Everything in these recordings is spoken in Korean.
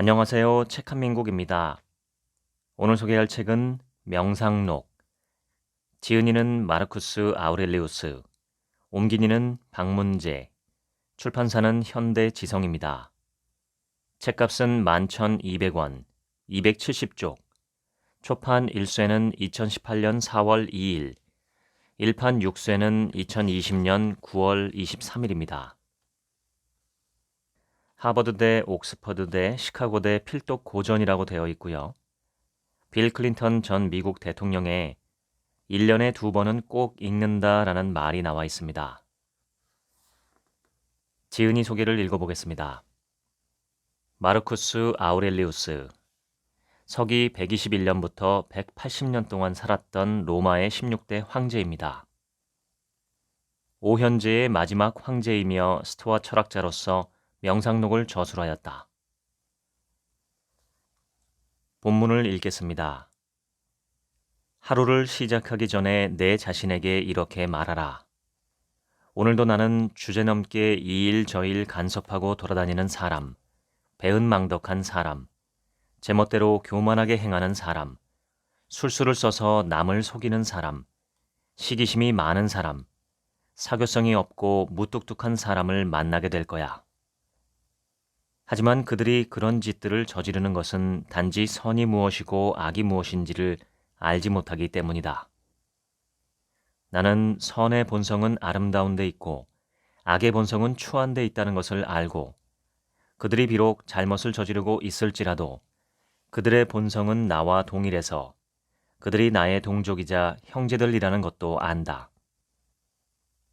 안녕하세요. 책 한민국입니다. 오늘 소개할 책은 명상록, 지은이는 마르쿠스 아우렐리우스, 옮긴이는 박문재, 출판사는 현대지성입니다. 책값은 11,200원, 270쪽, 초판 1쇄는 2018년 4월 2일, 일판 6쇄는 2020년 9월 23일입니다. 하버드대, 옥스퍼드대, 시카고대 필독 고전이라고 되어 있고요. 빌 클린턴 전 미국 대통령의 1년에 2번은 꼭 읽는다라는 말이 나와 있습니다. 지은이 소개를 읽어보겠습니다. 마르쿠스 아우렐리우스, 서기 121년부터 180년 동안 살았던 로마의 16대 황제입니다. 오현제의 마지막 황제이며 스토아 철학자로서 명상록을 저술하였다. 본문을 읽겠습니다. 하루를 시작하기 전에 내 자신에게 이렇게 말하라. 오늘도 나는 주제넘게 이 일 저 일 간섭하고 돌아다니는 사람, 배은망덕한 사람, 제멋대로 교만하게 행하는 사람, 술수를 써서 남을 속이는 사람, 시기심이 많은 사람, 사교성이 없고 무뚝뚝한 사람을 만나게 될 거야. 하지만 그들이 그런 짓들을 저지르는 것은 단지 선이 무엇이고 악이 무엇인지를 알지 못하기 때문이다. 나는 선의 본성은 아름다운 데 있고 악의 본성은 추한 데 있다는 것을 알고 그들이 비록 잘못을 저지르고 있을지라도 그들의 본성은 나와 동일해서 그들이 나의 동족이자 형제들이라는 것도 안다.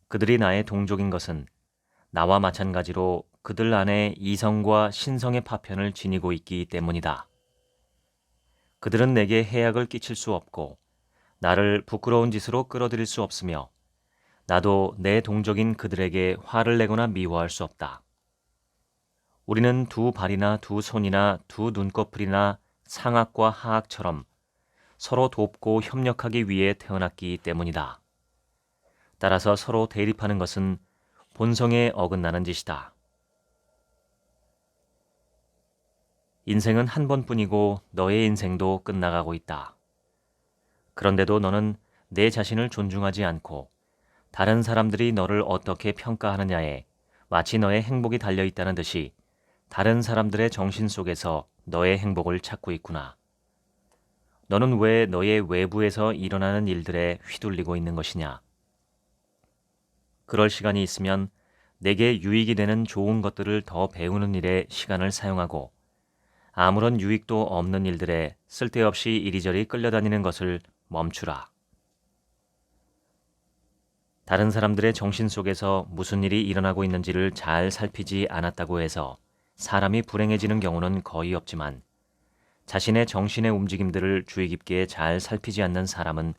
그들이 나의 동족인 것은 나와 마찬가지로 그들 안에 이성과 신성의 파편을 지니고 있기 때문이다. 그들은 내게 해악을 끼칠 수 없고 나를 부끄러운 짓으로 끌어들일 수 없으며 나도 내 동족인 그들에게 화를 내거나 미워할 수 없다. 우리는 두 발이나 두 손이나 두 눈꺼풀이나 상악과 하악처럼 서로 돕고 협력하기 위해 태어났기 때문이다. 따라서 서로 대립하는 것은 본성에 어긋나는 짓이다. 인생은 한 번뿐이고 너의 인생도 끝나가고 있다. 그런데도 너는 내 자신을 존중하지 않고 다른 사람들이 너를 어떻게 평가하느냐에 마치 너의 행복이 달려있다는 듯이 다른 사람들의 정신 속에서 너의 행복을 찾고 있구나. 너는 왜 너의 외부에서 일어나는 일들에 휘둘리고 있는 것이냐? 그럴 시간이 있으면 내게 유익이 되는 좋은 것들을 더 배우는 일에 시간을 사용하고 아무런 유익도 없는 일들에 쓸데없이 이리저리 끌려다니는 것을 멈추라. 다른 사람들의 정신 속에서 무슨 일이 일어나고 있는지를 잘 살피지 않았다고 해서 사람이 불행해지는 경우는 거의 없지만 자신의 정신의 움직임들을 주의 깊게 잘 살피지 않는 사람은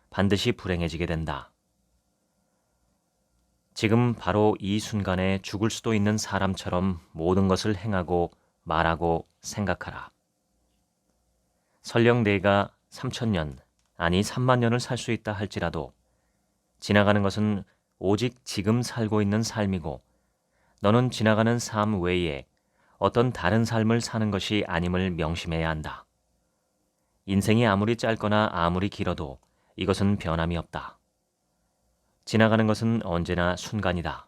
반드시 불행해지게 된다. 지금 바로 이 순간에 죽을 수도 있는 사람처럼 모든 것을 행하고 말하고 생각하라. 설령 내가 3,000년, 아니 3만 년을 살 수 있다 할지라도 지나가는 것은 오직 지금 살고 있는 삶이고 너는 지나가는 삶 외에 어떤 다른 삶을 사는 것이 아님을 명심해야 한다. 인생이 아무리 짧거나 아무리 길어도 이것은 변함이 없다. 지나가는 것은 언제나 순간이다.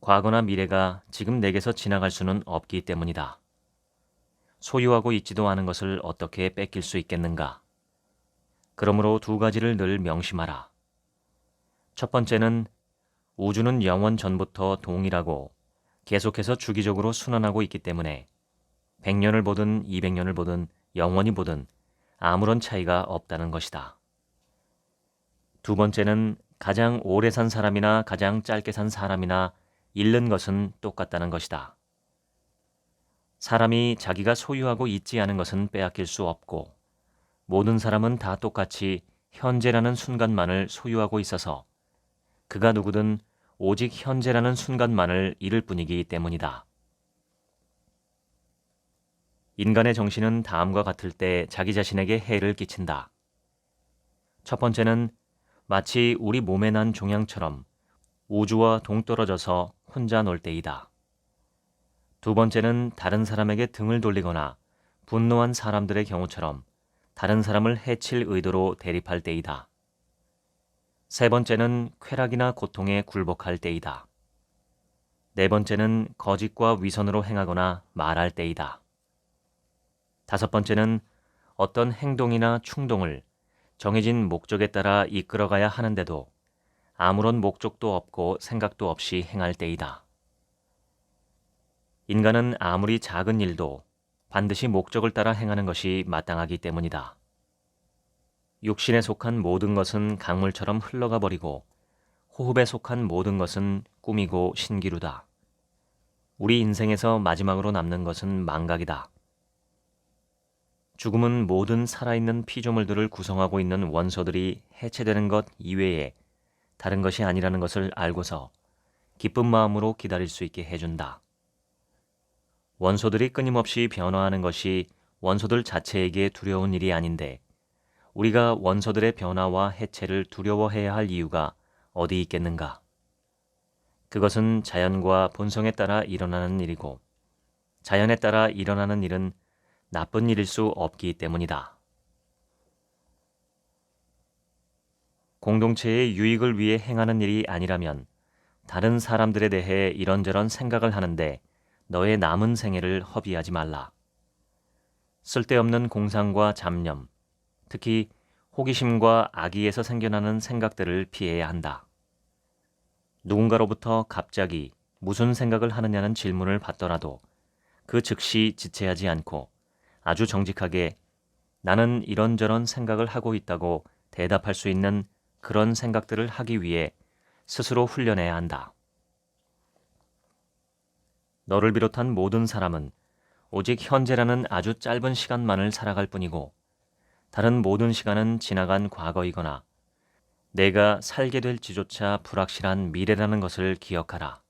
과거나 미래가 지금 내게서 지나갈 수는 없기 때문이다. 소유하고 있지도 않은 것을 어떻게 뺏길 수 있겠는가? 그러므로 두 가지를 늘 명심하라. 첫 번째는 우주는 영원 전부터 동일하고 계속해서 주기적으로 순환하고 있기 때문에 100년을 보든 200년을 보든 영원히 보든 아무런 차이가 없다는 것이다. 두 번째는 가장 오래 산 사람이나 가장 짧게 산 사람이나 잃는 것은 똑같다는 것이다. 사람이 자기가 소유하고 있지 않은 것은 빼앗길 수 없고 모든 사람은 다 똑같이 현재라는 순간만을 소유하고 있어서 그가 누구든 오직 현재라는 순간만을 잃을 뿐이기 때문이다. 인간의 정신은 다음과 같을 때 자기 자신에게 해를 끼친다. 첫 번째는 마치 우리 몸에 난 종양처럼 우주와 동떨어져서 혼자 놀 때이다. 두 번째는 다른 사람에게 등을 돌리거나 분노한 사람들의 경우처럼 다른 사람을 해칠 의도로 대립할 때이다. 세 번째는 쾌락이나 고통에 굴복할 때이다. 네 번째는 거짓과 위선으로 행하거나 말할 때이다. 다섯 번째는 어떤 행동이나 충동을 정해진 목적에 따라 이끌어가야 하는데도 아무런 목적도 없고 생각도 없이 행할 때이다. 인간은 아무리 작은 일도 반드시 목적을 따라 행하는 것이 마땅하기 때문이다. 육신에 속한 모든 것은 강물처럼 흘러가 버리고 호흡에 속한 모든 것은 꿈이고 신기루다. 우리 인생에서 마지막으로 남는 것은 망각이다. 죽음은 모든 살아있는 피조물들을 구성하고 있는 원소들이 해체되는 것 이외에 다른 것이 아니라는 것을 알고서 기쁜 마음으로 기다릴 수 있게 해준다. 원소들이 끊임없이 변화하는 것이 원소들 자체에게 두려운 일이 아닌데 우리가 원소들의 변화와 해체를 두려워해야 할 이유가 어디 있겠는가? 그것은 자연과 본성에 따라 일어나는 일이고 자연에 따라 일어나는 일은 나쁜 일일 수 없기 때문이다. 공동체의 유익을 위해 행하는 일이 아니라면 다른 사람들에 대해 이런저런 생각을 하는데 너의 남은 생애를 허비하지 말라. 쓸데없는 공상과 잡념, 특히 호기심과 악의에서 생겨나는 생각들을 피해야 한다. 누군가로부터 갑자기 무슨 생각을 하느냐는 질문을 받더라도 그 즉시 지체하지 않고 아주 정직하게 나는 이런저런 생각을 하고 있다고 대답할 수 있는 그런 생각들을 하기 위해 스스로 훈련해야 한다. 너를 비롯한 모든 사람은 오직 현재라는 아주 짧은 시간만을 살아갈 뿐이고 다른 모든 시간은 지나간 과거이거나 내가 살게 될지조차 불확실한 미래라는 것을 기억하라.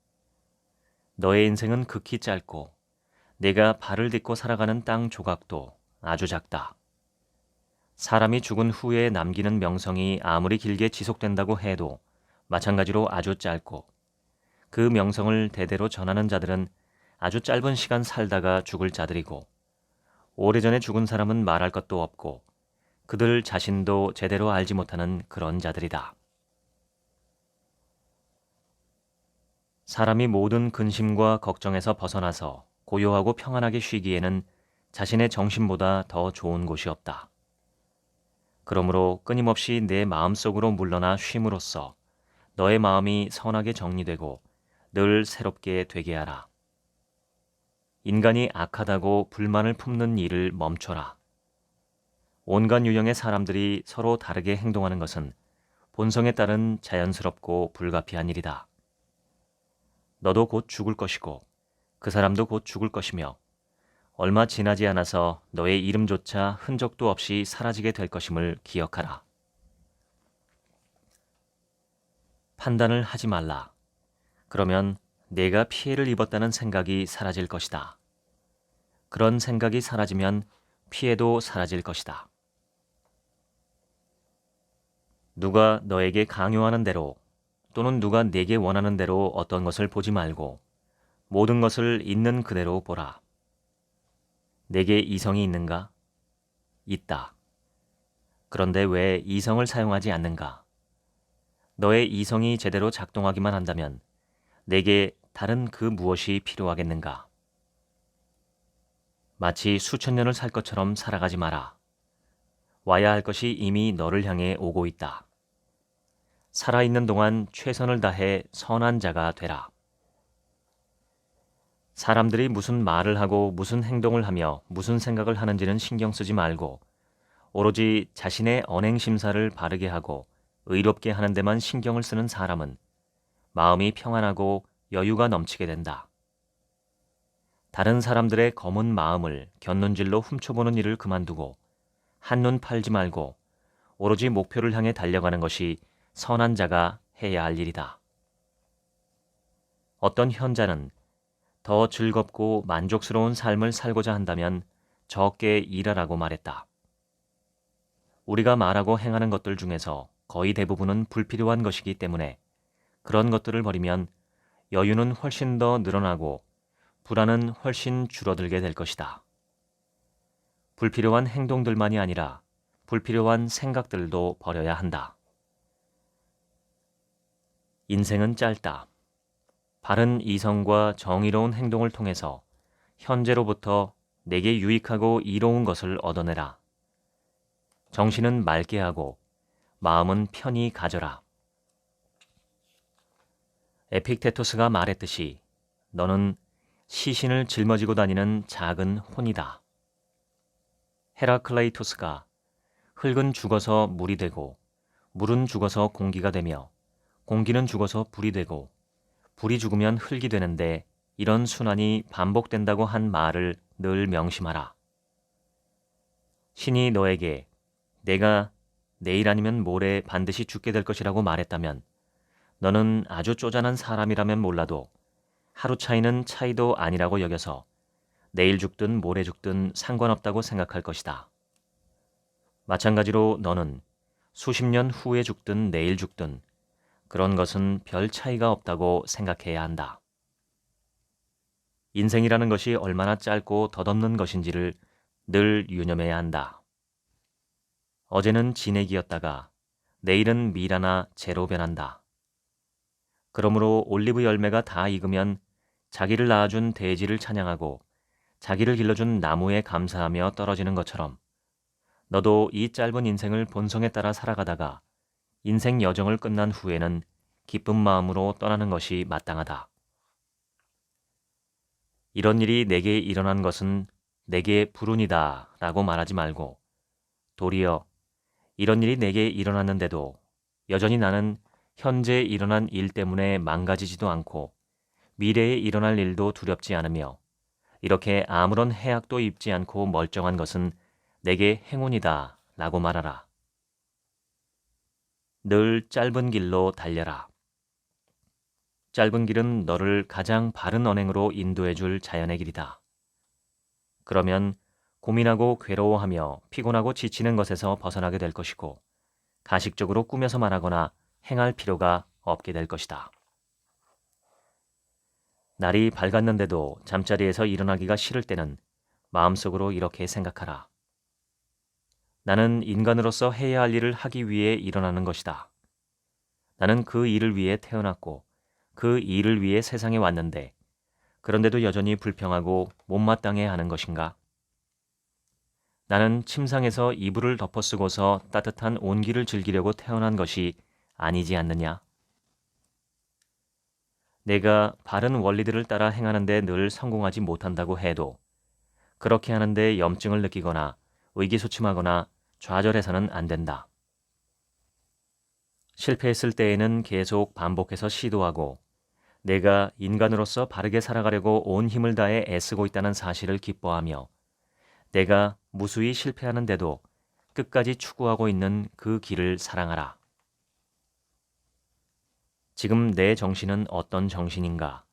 너의 인생은 극히 짧고 내가 발을 딛고 살아가는 땅 조각도 아주 작다. 사람이 죽은 후에 남기는 명성이 아무리 길게 지속된다고 해도 마찬가지로 아주 짧고 그 명성을 대대로 전하는 자들은 아주 짧은 시간 살다가 죽을 자들이고 오래전에 죽은 사람은 말할 것도 없고 그들 자신도 제대로 알지 못하는 그런 자들이다. 사람이 모든 근심과 걱정에서 벗어나서 고요하고 평안하게 쉬기에는 자신의 정신보다 더 좋은 곳이 없다. 그러므로 끊임없이 내 마음속으로 물러나 쉼으로써 너의 마음이 선하게 정리되고 늘 새롭게 되게 하라. 인간이 악하다고 불만을 품는 일을 멈춰라. 온갖 유형의 사람들이 서로 다르게 행동하는 것은 본성에 따른 자연스럽고 불가피한 일이다. 너도 곧 죽을 것이고 그 사람도 곧 죽을 것이며 얼마 지나지 않아서 너의 이름조차 흔적도 없이 사라지게 될 것임을 기억하라. 판단을 하지 말라. 그러면 내가 피해를 입었다는 생각이 사라질 것이다. 그런 생각이 사라지면 피해도 사라질 것이다. 누가 너에게 강요하는 대로 또는 누가 내게 원하는 대로 어떤 것을 보지 말고 모든 것을 있는 그대로 보라. 내게 이성이 있는가? 있다. 그런데 왜 이성을 사용하지 않는가? 너의 이성이 제대로 작동하기만 한다면 내게 다른 그 무엇이 필요하겠는가? 마치 수천 년을 살 것처럼 살아가지 마라. 와야 할 것이 이미 너를 향해 오고 있다. 살아있는 동안 최선을 다해 선한 자가 되라. 사람들이 무슨 말을 하고 무슨 행동을 하며 무슨 생각을 하는지는 신경 쓰지 말고 오로지 자신의 언행 심사를 바르게 하고 의롭게 하는 데만 신경을 쓰는 사람은 마음이 평안하고 여유가 넘치게 된다. 다른 사람들의 검은 마음을 곁눈질로 훔쳐보는 일을 그만두고 한눈 팔지 말고 오로지 목표를 향해 달려가는 것이 선한 자가 해야 할 일이다. 어떤 현자는 더 즐겁고 만족스러운 삶을 살고자 한다면 적게 일하라고 말했다. 우리가 말하고 행하는 것들 중에서 거의 대부분은 불필요한 것이기 때문에 그런 것들을 버리면 여유는 훨씬 더 늘어나고 불안은 훨씬 줄어들게 될 것이다. 불필요한 행동들만이 아니라 불필요한 생각들도 버려야 한다. 인생은 짧다. 바른 이성과 정의로운 행동을 통해서 현재로부터 내게 유익하고 이로운 것을 얻어내라. 정신은 맑게 하고 마음은 편히 가져라. 에픽테토스가 말했듯이 너는 시신을 짊어지고 다니는 작은 혼이다. 헤라클레이토스가 흙은 죽어서 물이 되고 물은 죽어서 공기가 되며 공기는 죽어서 불이 되고 불이 죽으면 흙이 되는데 이런 순환이 반복된다고 한 말을 늘 명심하라. 신이 너에게 내가 내일 아니면 모레 반드시 죽게 될 것이라고 말했다면 너는 아주 쪼잔한 사람이라면 몰라도 하루 차이는 차이도 아니라고 여겨서 내일 죽든 모레 죽든 상관없다고 생각할 것이다. 마찬가지로 너는 수십 년 후에 죽든 내일 죽든 그런 것은 별 차이가 없다고 생각해야 한다. 인생이라는 것이 얼마나 짧고 덧없는 것인지를 늘 유념해야 한다. 어제는 진액이었다가 내일은 미라나 재로 변한다. 그러므로 올리브 열매가 다 익으면 자기를 낳아준 돼지를 찬양하고 자기를 길러준 나무에 감사하며 떨어지는 것처럼 너도 이 짧은 인생을 본성에 따라 살아가다가 인생 여정을 끝난 후에는 기쁜 마음으로 떠나는 것이 마땅하다. 이런 일이 내게 일어난 것은 내게 불운이다 라고 말하지 말고 도리어 이런 일이 내게 일어났는데도 여전히 나는 현재 일어난 일 때문에 망가지지도 않고 미래에 일어날 일도 두렵지 않으며 이렇게 아무런 해악도 입지 않고 멀쩡한 것은 내게 행운이다 라고 말하라. 늘 짧은 길로 달려라. 짧은 길은 너를 가장 바른 언행으로 인도해 줄 자연의 길이다. 그러면 고민하고 괴로워하며 피곤하고 지치는 것에서 벗어나게 될 것이고 가식적으로 꾸며서 말하거나 행할 필요가 없게 될 것이다. 날이 밝았는데도 잠자리에서 일어나기가 싫을 때는 마음속으로 이렇게 생각하라. 나는 인간으로서 해야 할 일을 하기 위해 일어나는 것이다. 나는 그 일을 위해 태어났고 그 일을 위해 세상에 왔는데 그런데도 여전히 불평하고 못마땅해 하는 것인가? 나는 침상에서 이불을 덮어쓰고서 따뜻한 온기를 즐기려고 태어난 것이 아니지 않느냐? 내가 바른 원리들을 따라 행하는데 늘 성공하지 못한다고 해도 그렇게 하는데 염증을 느끼거나 의기소침하거나 좌절해서는 안 된다. 실패했을 때에는 계속 반복해서 시도하고 내가 인간으로서 바르게 살아가려고 온 힘을 다해 애쓰고 있다는 사실을 기뻐하며 내가 무수히 실패하는데도 끝까지 추구하고 있는 그 길을 사랑하라. 지금 내 정신은 어떤 정신인가?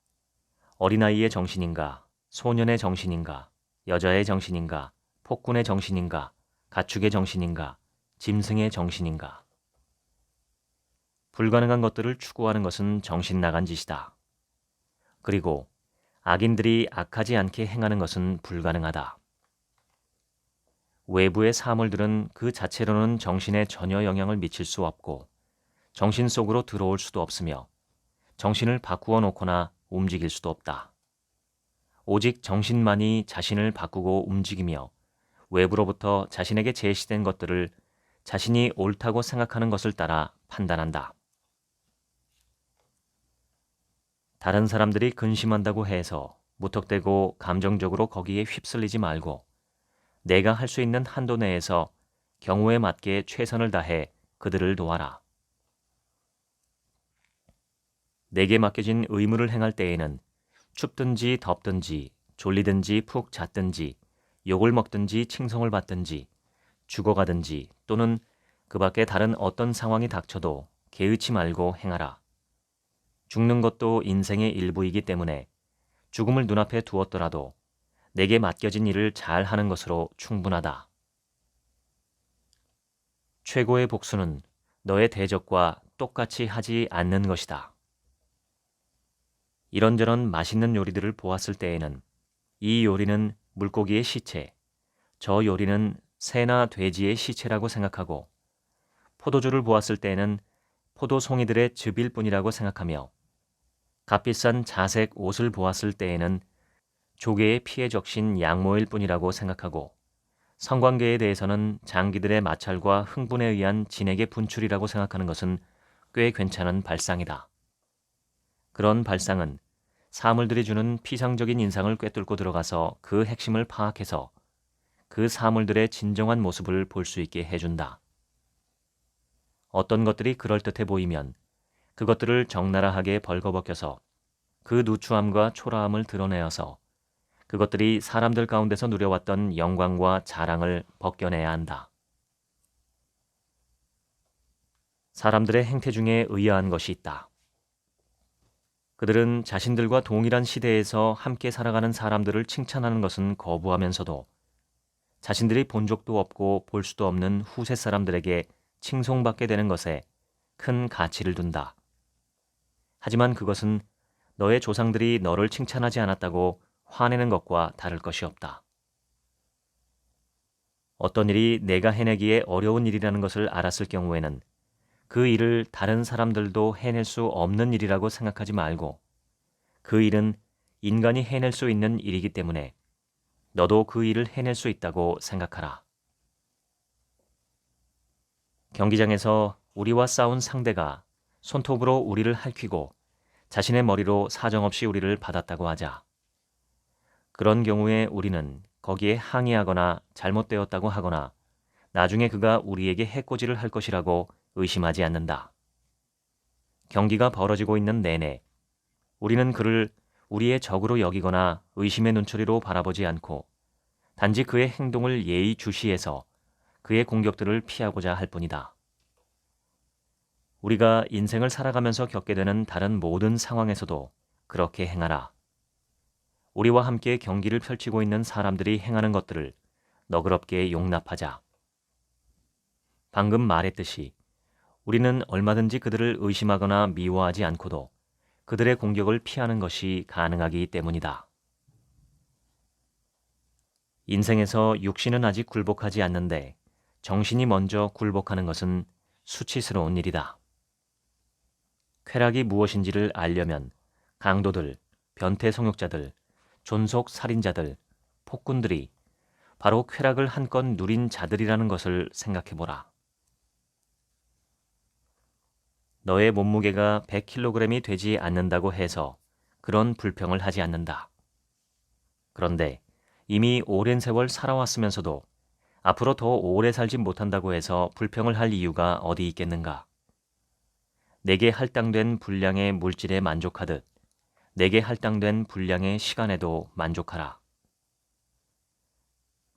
어린아이의 정신인가? 소년의 정신인가? 여자의 정신인가? 폭군의 정신인가? 가축의 정신인가? 짐승의 정신인가? 불가능한 것들을 추구하는 것은 정신 나간 짓이다. 그리고 악인들이 악하지 않게 행하는 것은 불가능하다. 외부의 사물들은 그 자체로는 정신에 전혀 영향을 미칠 수 없고 정신 속으로 들어올 수도 없으며 정신을 바꾸어 놓거나 움직일 수도 없다. 오직 정신만이 자신을 바꾸고 움직이며 외부로부터 자신에게 제시된 것들을 자신이 옳다고 생각하는 것을 따라 판단한다. 다른 사람들이 근심한다고 해서 무턱대고 감정적으로 거기에 휩쓸리지 말고 내가 할 수 있는 한도 내에서 경우에 맞게 최선을 다해 그들을 도와라. 내게 맡겨진 의무를 행할 때에는 춥든지 덥든지 졸리든지 푹 잤든지 욕을 먹든지 칭송을 받든지 죽어가든지 또는 그 밖에 다른 어떤 상황이 닥쳐도 개의치 말고 행하라. 죽는 것도 인생의 일부이기 때문에 죽음을 눈앞에 두었더라도 내게 맡겨진 일을 잘 하는 것으로 충분하다. 최고의 복수는 너의 대적과 똑같이 하지 않는 것이다. 이런저런 맛있는 요리들을 보았을 때에는 이 요리는 물고기의 시체, 저 요리는 새나 돼지의 시체라고 생각하고 포도주를 보았을 때에는 포도송이들의 즙일 뿐이라고 생각하며 값비싼 자색 옷을 보았을 때에는 조개의 피에 적신 양모일 뿐이라고 생각하고 성관계에 대해서는 장기들의 마찰과 흥분에 의한 진액의 분출이라고 생각하는 것은 꽤 괜찮은 발상이다. 그런 발상은 사물들이 주는 피상적인 인상을 꿰뚫고 들어가서 그 핵심을 파악해서 그 사물들의 진정한 모습을 볼 수 있게 해준다. 어떤 것들이 그럴듯해 보이면 그것들을 적나라하게 벌거벗겨서 그 누추함과 초라함을 드러내어서 그것들이 사람들 가운데서 누려왔던 영광과 자랑을 벗겨내야 한다. 사람들의 행태 중에 의아한 것이 있다. 그들은 자신들과 동일한 시대에서 함께 살아가는 사람들을 칭찬하는 것은 거부하면서도 자신들이 본 적도 없고 볼 수도 없는 후세 사람들에게 칭송받게 되는 것에 큰 가치를 둔다. 하지만 그것은 너의 조상들이 너를 칭찬하지 않았다고 화내는 것과 다를 것이 없다. 어떤 일이 내가 해내기에 어려운 일이라는 것을 알았을 경우에는 그 일을 다른 사람들도 해낼 수 없는 일이라고 생각하지 말고 그 일은 인간이 해낼 수 있는 일이기 때문에 너도 그 일을 해낼 수 있다고 생각하라. 경기장에서 우리와 싸운 상대가 손톱으로 우리를 핥히고 자신의 머리로 사정없이 우리를 받았다고 하자. 그런 경우에 우리는 거기에 항의하거나 잘못되었다고 하거나 나중에 그가 우리에게 해코지를 할 것이라고 의심하지 않는다. 경기가 벌어지고 있는 내내 우리는 그를 우리의 적으로 여기거나 의심의 눈초리로 바라보지 않고 단지 그의 행동을 예의주시해서 그의 공격들을 피하고자 할 뿐이다. 우리가 인생을 살아가면서 겪게 되는 다른 모든 상황에서도 그렇게 행하라. 우리와 함께 경기를 펼치고 있는 사람들이 행하는 것들을 너그럽게 용납하자. 방금 말했듯이 우리는 얼마든지 그들을 의심하거나 미워하지 않고도 그들의 공격을 피하는 것이 가능하기 때문이다. 인생에서 육신은 아직 굴복하지 않는데 정신이 먼저 굴복하는 것은 수치스러운 일이다. 쾌락이 무엇인지를 알려면 강도들, 변태 성욕자들, 존속 살인자들, 폭군들이 바로 쾌락을 한껏 누린 자들이라는 것을 생각해보라. 너의 몸무게가 100kg이 되지 않는다고 해서 그런 불평을 하지 않는다. 그런데 이미 오랜 세월 살아왔으면서도 앞으로 더 오래 살지 못한다고 해서 불평을 할 이유가 어디 있겠는가? 내게 할당된 분량의 물질에 만족하듯 내게 할당된 분량의 시간에도 만족하라.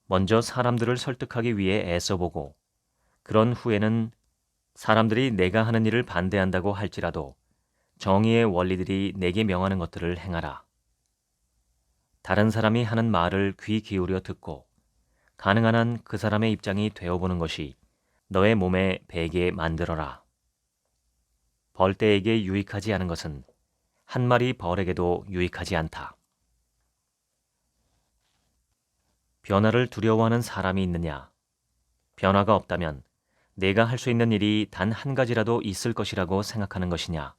먼저 사람들을 설득하기 위해 애써보고 그런 후에는 사람들이 내가 하는 일을 반대한다고 할지라도 정의의 원리들이 내게 명하는 것들을 행하라. 다른 사람이 하는 말을 귀 기울여 듣고 가능한 한 그 사람의 입장이 되어보는 것이 너의 몸에 배게 만들어라. 벌떼에게 유익하지 않은 것은 한 마리 벌에게도 유익하지 않다. 변화를 두려워하는 사람이 있느냐? 변화가 없다면 내가 할 수 있는 일이 단 한 가지라도 있을 것이라고 생각하는 것이냐?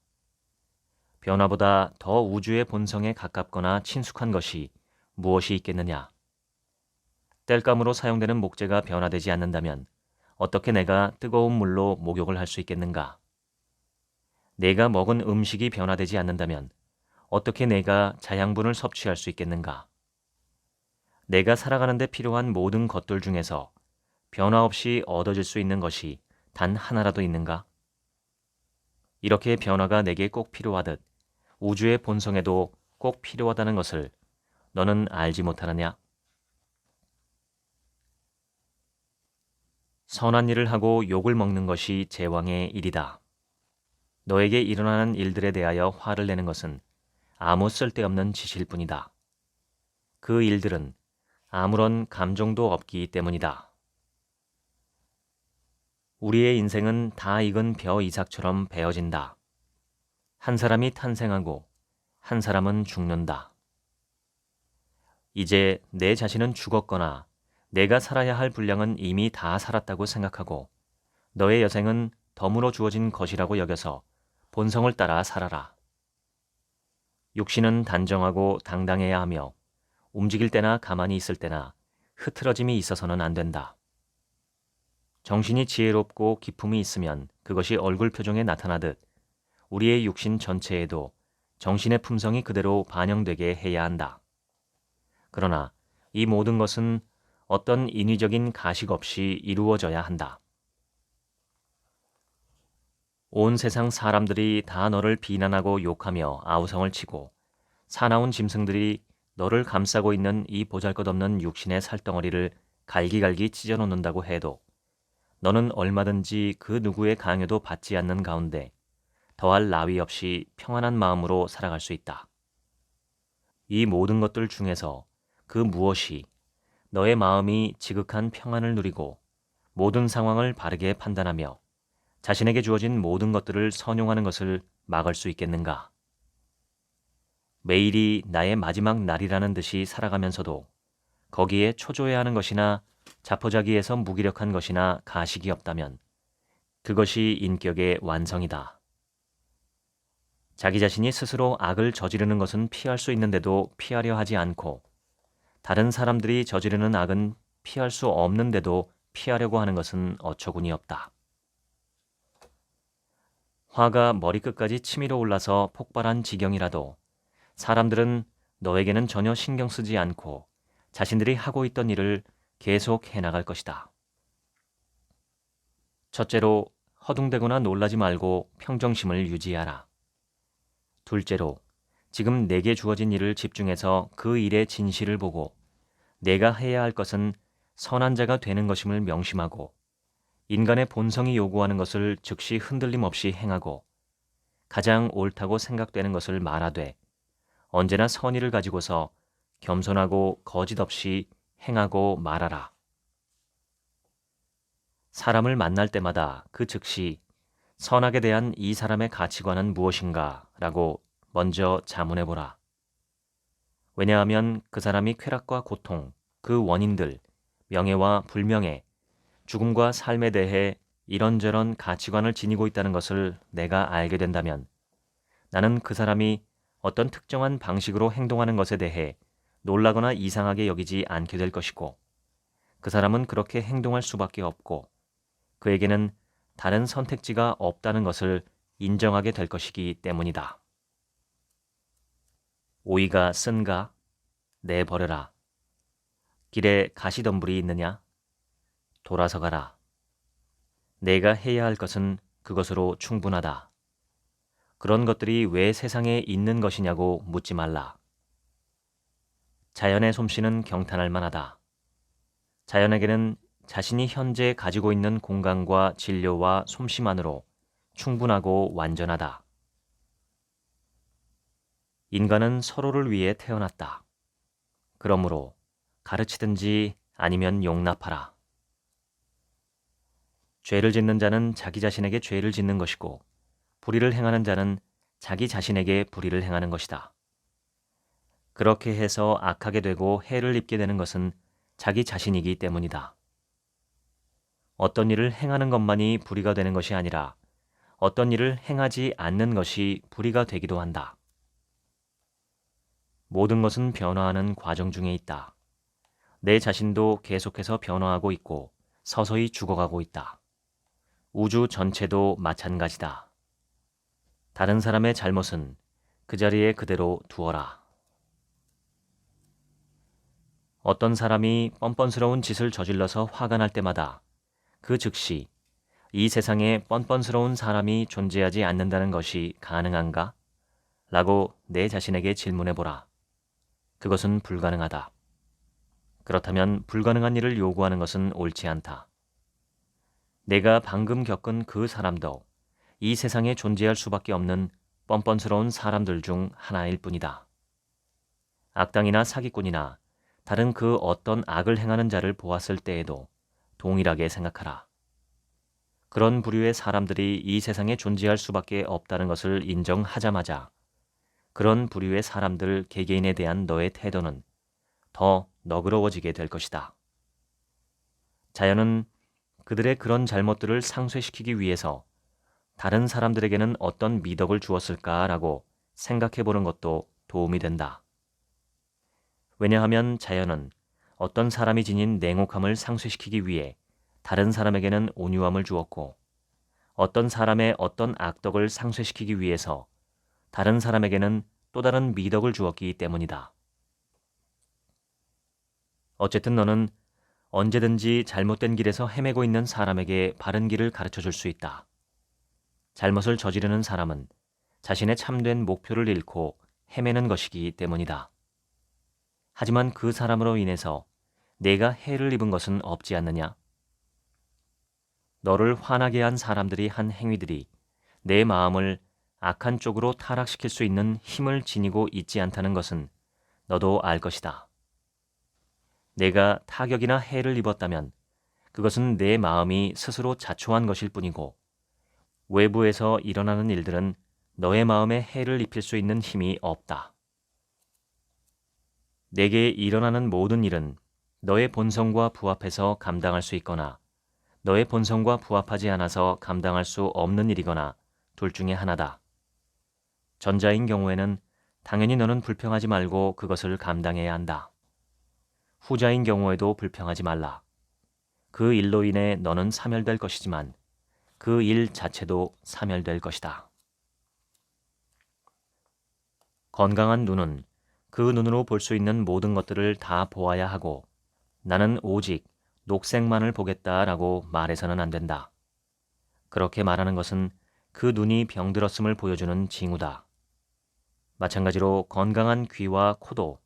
변화보다 더 우주의 본성에 가깝거나 친숙한 것이 무엇이 있겠느냐? 땔감으로 사용되는 목재가 변화되지 않는다면 어떻게 내가 뜨거운 물로 목욕을 할 수 있겠는가? 내가 먹은 음식이 변화되지 않는다면 어떻게 내가 자양분을 섭취할 수 있겠는가? 내가 살아가는 데 필요한 모든 것들 중에서 변화 없이 얻어질 수 있는 것이 단 하나라도 있는가? 이렇게 변화가 내게 꼭 필요하듯 우주의 본성에도 꼭 필요하다는 것을 너는 알지 못하느냐? 선한 일을 하고 욕을 먹는 것이 제왕의 일이다. 너에게 일어나는 일들에 대하여 화를 내는 것은 아무 쓸데없는 짓일 뿐이다. 그 일들은 아무런 감정도 없기 때문이다. 우리의 인생은 다 익은 벼 이삭처럼 베어진다. 한 사람이 탄생하고 한 사람은 죽는다. 이제 내 자신은 죽었거나 내가 살아야 할 분량은 이미 다 살았다고 생각하고 너의 여생은 덤으로 주어진 것이라고 여겨서 본성을 따라 살아라. 육신은 단정하고 당당해야 하며 움직일 때나 가만히 있을 때나 흐트러짐이 있어서는 안 된다. 정신이 지혜롭고 기품이 있으면 그것이 얼굴 표정에 나타나듯 우리의 육신 전체에도 정신의 품성이 그대로 반영되게 해야 한다. 그러나 이 모든 것은 어떤 인위적인 가식 없이 이루어져야 한다. 온 세상 사람들이 다 너를 비난하고 욕하며 아우성을 치고 사나운 짐승들이 너를 감싸고 있는 이 보잘것없는 육신의 살덩어리를 갈기갈기 찢어놓는다고 해도 너는 얼마든지 그 누구의 강요도 받지 않는 가운데 더할 나위 없이 평안한 마음으로 살아갈 수 있다. 이 모든 것들 중에서 그 무엇이 너의 마음이 지극한 평안을 누리고 모든 상황을 바르게 판단하며 자신에게 주어진 모든 것들을 선용하는 것을 막을 수 있겠는가? 매일이 나의 마지막 날이라는 듯이 살아가면서도 거기에 초조해야 하는 것이나 자포자기에서 무기력한 것이나 가식이 없다면 그것이 인격의 완성이다. 자기 자신이 스스로 악을 저지르는 것은 피할 수 있는데도 피하려 하지 않고 다른 사람들이 저지르는 악은 피할 수 없는데도 피하려고 하는 것은 어처구니 없다. 화가 머리끝까지 치밀어 올라서 폭발한 지경이라도 사람들은 너에게는 전혀 신경 쓰지 않고 자신들이 하고 있던 일을 계속 해나갈 것이다. 첫째로 허둥대거나 놀라지 말고 평정심을 유지하라. 둘째로 지금 내게 주어진 일을 집중해서 그 일의 진실을 보고 내가 해야 할 것은 선한 자가 되는 것임을 명심하고 인간의 본성이 요구하는 것을 즉시 흔들림 없이 행하고 가장 옳다고 생각되는 것을 말하되 언제나 선의를 가지고서 겸손하고 거짓 없이 행하고 말하라. 사람을 만날 때마다 그 즉시 선악에 대한 이 사람의 가치관은 무엇인가 라고 먼저 자문해보라. 왜냐하면 그 사람이 쾌락과 고통, 그 원인들, 명예와 불명예, 죽음과 삶에 대해 이런저런 가치관을 지니고 있다는 것을 내가 알게 된다면 나는 그 사람이 어떤 특정한 방식으로 행동하는 것에 대해 놀라거나 이상하게 여기지 않게 될 것이고 그 사람은 그렇게 행동할 수밖에 없고 그에게는 다른 선택지가 없다는 것을 인정하게 될 것이기 때문이다. 오이가 쓴가? 내버려라. 길에 가시덤불이 있느냐? 돌아서 가라. 내가 해야 할 것은 그것으로 충분하다. 그런 것들이 왜 세상에 있는 것이냐고 묻지 말라. 자연의 솜씨는 경탄할 만하다. 자연에게는 자신이 현재 가지고 있는 공간과 진료와 솜씨만으로 충분하고 완전하다. 인간은 서로를 위해 태어났다. 그러므로 가르치든지 아니면 용납하라. 죄를 짓는 자는 자기 자신에게 죄를 짓는 것이고 불의를 행하는 자는 자기 자신에게 불의를 행하는 것이다. 그렇게 해서 악하게 되고 해를 입게 되는 것은 자기 자신이기 때문이다. 어떤 일을 행하는 것만이 불의가 되는 것이 아니라 어떤 일을 행하지 않는 것이 불의가 되기도 한다. 모든 것은 변화하는 과정 중에 있다. 내 자신도 계속해서 변화하고 있고 서서히 죽어가고 있다. 우주 전체도 마찬가지다. 다른 사람의 잘못은 그 자리에 그대로 두어라. 어떤 사람이 뻔뻔스러운 짓을 저질러서 화가 날 때마다 그 즉시 이 세상에 뻔뻔스러운 사람이 존재하지 않는다는 것이 가능한가? 라고 내 자신에게 질문해보라. 그것은 불가능하다. 그렇다면 불가능한 일을 요구하는 것은 옳지 않다. 내가 방금 겪은 그 사람도 이 세상에 존재할 수밖에 없는 뻔뻔스러운 사람들 중 하나일 뿐이다. 악당이나 사기꾼이나 다른 그 어떤 악을 행하는 자를 보았을 때에도 동일하게 생각하라. 그런 부류의 사람들이 이 세상에 존재할 수밖에 없다는 것을 인정하자마자 그런 부류의 사람들 개개인에 대한 너의 태도는 더 너그러워지게 될 것이다. 자연은 그들의 그런 잘못들을 상쇄시키기 위해서 다른 사람들에게는 어떤 미덕을 주었을까라고 생각해 보는 것도 도움이 된다. 왜냐하면 자연은 어떤 사람이 지닌 냉혹함을 상쇄시키기 위해 다른 사람에게는 온유함을 주었고, 어떤 사람의 어떤 악덕을 상쇄시키기 위해서 다른 사람에게는 또 다른 미덕을 주었기 때문이다. 어쨌든 너는 언제든지 잘못된 길에서 헤매고 있는 사람에게 바른 길을 가르쳐 줄 수 있다. 잘못을 저지르는 사람은 자신의 참된 목표를 잃고 헤매는 것이기 때문이다. 하지만 그 사람으로 인해서 내가 해를 입은 것은 없지 않느냐? 너를 화나게 한 사람들이 한 행위들이 내 마음을 악한 쪽으로 타락시킬 수 있는 힘을 지니고 있지 않다는 것은 너도 알 것이다. 내가 타격이나 해를 입었다면 그것은 내 마음이 스스로 자초한 것일 뿐이고, 외부에서 일어나는 일들은 너의 마음에 해를 입힐 수 있는 힘이 없다. 내게 일어나는 모든 일은 너의 본성과 부합해서 감당할 수 있거나 너의 본성과 부합하지 않아서 감당할 수 없는 일이거나 둘 중에 하나다. 전자인 경우에는 당연히 너는 불평하지 말고 그것을 감당해야 한다. 후자인 경우에도 불평하지 말라. 그 일로 인해 너는 사멸될 것이지만 그 일 자체도 사멸될 것이다. 건강한 눈은 그 눈으로 볼 수 있는 모든 것들을 다 보아야 하고, 나는 오직 녹색만을 보겠다라고 말해서는 안 된다. 그렇게 말하는 것은 그 눈이 병들었음을 보여주는 징후다. 마찬가지로 건강한 귀와 코도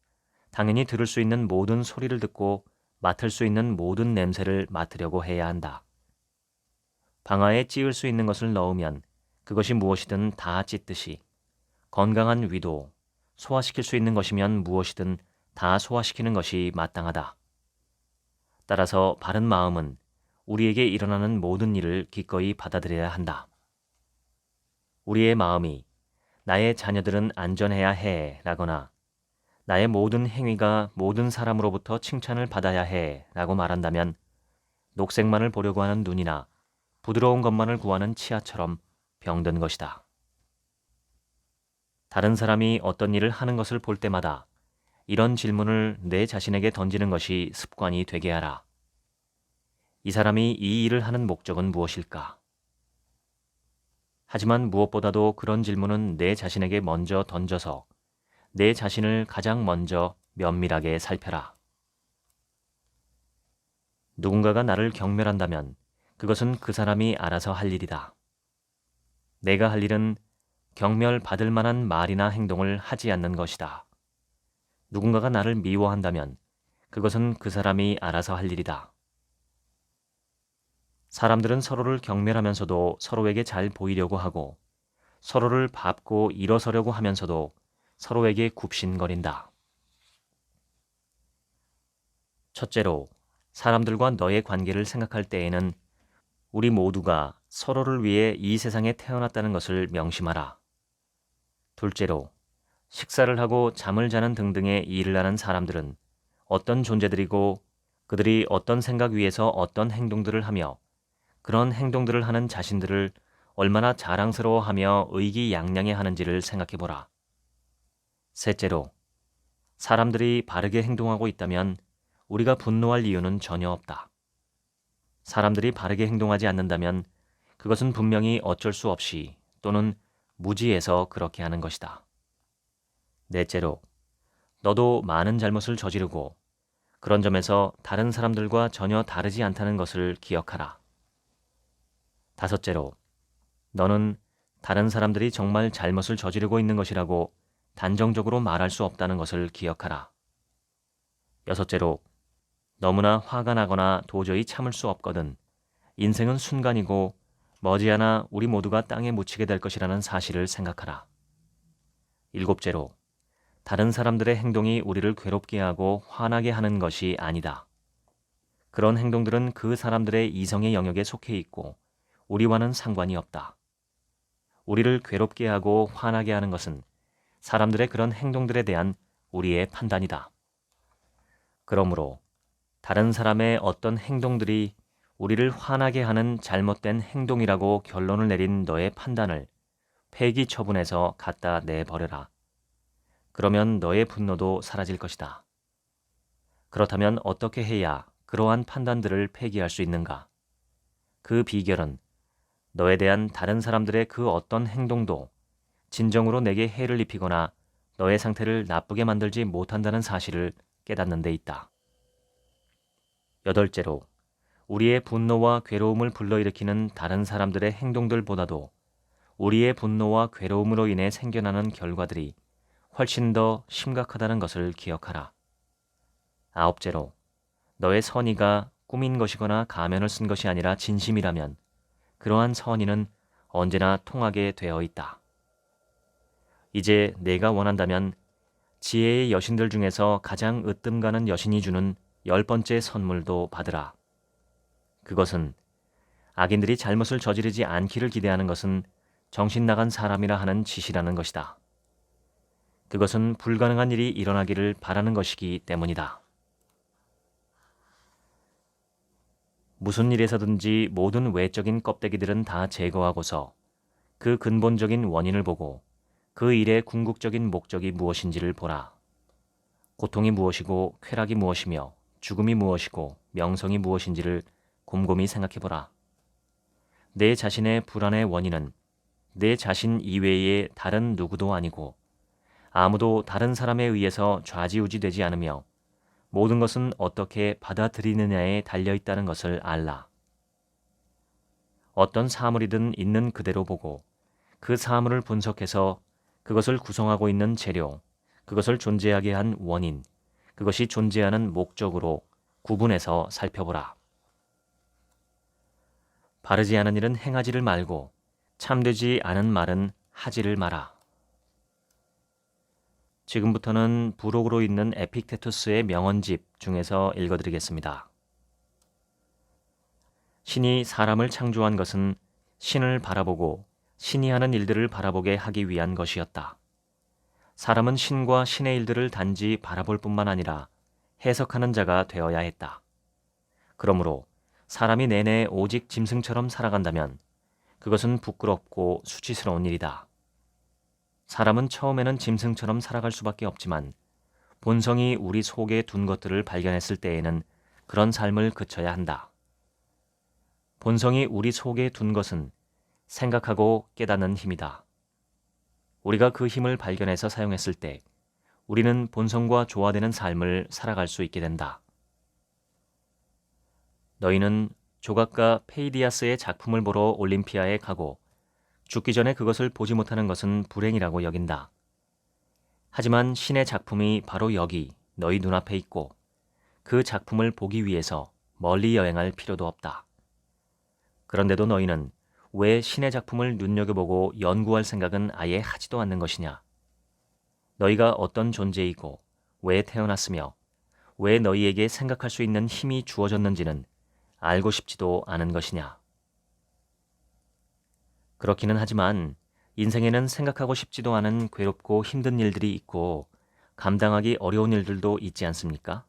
당연히 들을 수 있는 모든 소리를 듣고 맡을 수 있는 모든 냄새를 맡으려고 해야 한다. 방아에 찌을 수 있는 것을 넣으면 그것이 무엇이든 다 찢듯이, 건강한 위도 소화시킬 수 있는 것이면 무엇이든 다 소화시키는 것이 마땅하다. 따라서 바른 마음은 우리에게 일어나는 모든 일을 기꺼이 받아들여야 한다. 우리의 마음이 나의 자녀들은 안전해야 해 라거나 나의 모든 행위가 모든 사람으로부터 칭찬을 받아야 해 라고 말한다면, 녹색만을 보려고 하는 눈이나 부드러운 것만을 구하는 치아처럼 병든 것이다. 다른 사람이 어떤 일을 하는 것을 볼 때마다 이런 질문을 내 자신에게 던지는 것이 습관이 되게 하라. 이 사람이 이 일을 하는 목적은 무엇일까? 하지만 무엇보다도 그런 질문은 내 자신에게 먼저 던져서 내 자신을 가장 먼저 면밀하게 살펴라. 누군가가 나를 경멸한다면 그것은 그 사람이 알아서 할 일이다. 내가 할 일은 경멸받을 만한 말이나 행동을 하지 않는 것이다. 누군가가 나를 미워한다면 그것은 그 사람이 알아서 할 일이다. 사람들은 서로를 경멸하면서도 서로에게 잘 보이려고 하고, 서로를 밟고 일어서려고 하면서도 서로에게 굽신거린다. 첫째로, 사람들과 너의 관계를 생각할 때에는 우리 모두가 서로를 위해 이 세상에 태어났다는 것을 명심하라. 둘째로, 식사를 하고 잠을 자는 등등의 일을 하는 사람들은 어떤 존재들이고 그들이 어떤 생각 위에서 어떤 행동들을 하며 그런 행동들을 하는 자신들을 얼마나 자랑스러워하며 의기양양해 하는지를 생각해보라. 셋째로, 사람들이 바르게 행동하고 있다면 우리가 분노할 이유는 전혀 없다. 사람들이 바르게 행동하지 않는다면 그것은 분명히 어쩔 수 없이 또는 무지해서 그렇게 하는 것이다. 넷째로, 너도 많은 잘못을 저지르고 그런 점에서 다른 사람들과 전혀 다르지 않다는 것을 기억하라. 다섯째로, 너는 다른 사람들이 정말 잘못을 저지르고 있는 것이라고 단정적으로 말할 수 없다는 것을 기억하라. 여섯째로, 너무나 화가 나거나 도저히 참을 수 없거든 인생은 순간이고 머지않아 우리 모두가 땅에 묻히게 될 것이라는 사실을 생각하라. 일곱째로, 다른 사람들의 행동이 우리를 괴롭게 하고 화나게 하는 것이 아니다. 그런 행동들은 그 사람들의 이성의 영역에 속해 있고 우리와는 상관이 없다. 우리를 괴롭게 하고 화나게 하는 것은 사람들의 그런 행동들에 대한 우리의 판단이다. 그러므로 다른 사람의 어떤 행동들이 우리를 화나게 하는 잘못된 행동이라고 결론을 내린 너의 판단을 폐기 처분해서 갖다 내버려라. 그러면 너의 분노도 사라질 것이다. 그렇다면 어떻게 해야 그러한 판단들을 폐기할 수 있는가? 그 비결은 너에 대한 다른 사람들의 그 어떤 행동도 진정으로 내게 해를 입히거나 너의 상태를 나쁘게 만들지 못한다는 사실을 깨닫는 데 있다. 여덟째로, 우리의 분노와 괴로움을 불러일으키는 다른 사람들의 행동들보다도 우리의 분노와 괴로움으로 인해 생겨나는 결과들이 훨씬 더 심각하다는 것을 기억하라. 아홉째로, 너의 선의가 꾸민 것이거나 가면을 쓴 것이 아니라 진심이라면 그러한 선의는 언제나 통하게 되어 있다. 이제 내가 원한다면 지혜의 여신들 중에서 가장 으뜸 가는 여신이 주는 10번째 선물도 받으라. 그것은 악인들이 잘못을 저지르지 않기를 기대하는 것은 정신 나간 사람이라 하는 짓이라는 것이다. 그것은 불가능한 일이 일어나기를 바라는 것이기 때문이다. 무슨 일에서든지 모든 외적인 껍데기들은 다 제거하고서 그 근본적인 원인을 보고 그 일의 궁극적인 목적이 무엇인지를 보라. 고통이 무엇이고 쾌락이 무엇이며 죽음이 무엇이고 명성이 무엇인지를 곰곰이 생각해보라. 내 자신의 불안의 원인은 내 자신 이외의 다른 누구도 아니고 아무도 다른 사람에 의해서 좌지우지되지 않으며 모든 것은 어떻게 받아들이느냐에 달려있다는 것을 알라. 어떤 사물이든 있는 그대로 보고 그 사물을 분석해서 그것을 구성하고 있는 재료, 그것을 존재하게 한 원인, 그것이 존재하는 목적으로 구분해서 살펴보라. 바르지 않은 일은 행하지를 말고 참되지 않은 말은 하지를 마라. 지금부터는 부록으로 있는 에픽테투스의 명언집 중에서 읽어드리겠습니다. 신이 사람을 창조한 것은 신을 바라보고 신이 하는 일들을 바라보게 하기 위한 것이었다. 사람은 신과 신의 일들을 단지 바라볼 뿐만 아니라 해석하는 자가 되어야 했다. 그러므로 사람이 내내 오직 짐승처럼 살아간다면 그것은 부끄럽고 수치스러운 일이다. 사람은 처음에는 짐승처럼 살아갈 수밖에 없지만 본성이 우리 속에 둔 것들을 발견했을 때에는 그런 삶을 그쳐야 한다. 본성이 우리 속에 둔 것은 생각하고 깨닫는 힘이다. 우리가 그 힘을 발견해서 사용했을 때 우리는 본성과 조화되는 삶을 살아갈 수 있게 된다. 너희는 조각가 페이디아스의 작품을 보러 올림피아에 가고 죽기 전에 그것을 보지 못하는 것은 불행이라고 여긴다. 하지만 신의 작품이 바로 여기 너희 눈앞에 있고 그 작품을 보기 위해서 멀리 여행할 필요도 없다. 그런데도 너희는 왜 신의 작품을 눈여겨보고 연구할 생각은 아예 하지도 않는 것이냐? 너희가 어떤 존재이고 왜 태어났으며 왜 너희에게 생각할 수 있는 힘이 주어졌는지는 알고 싶지도 않은 것이냐? 그렇기는 하지만 인생에는 생각하고 싶지도 않은 괴롭고 힘든 일들이 있고 감당하기 어려운 일들도 있지 않습니까?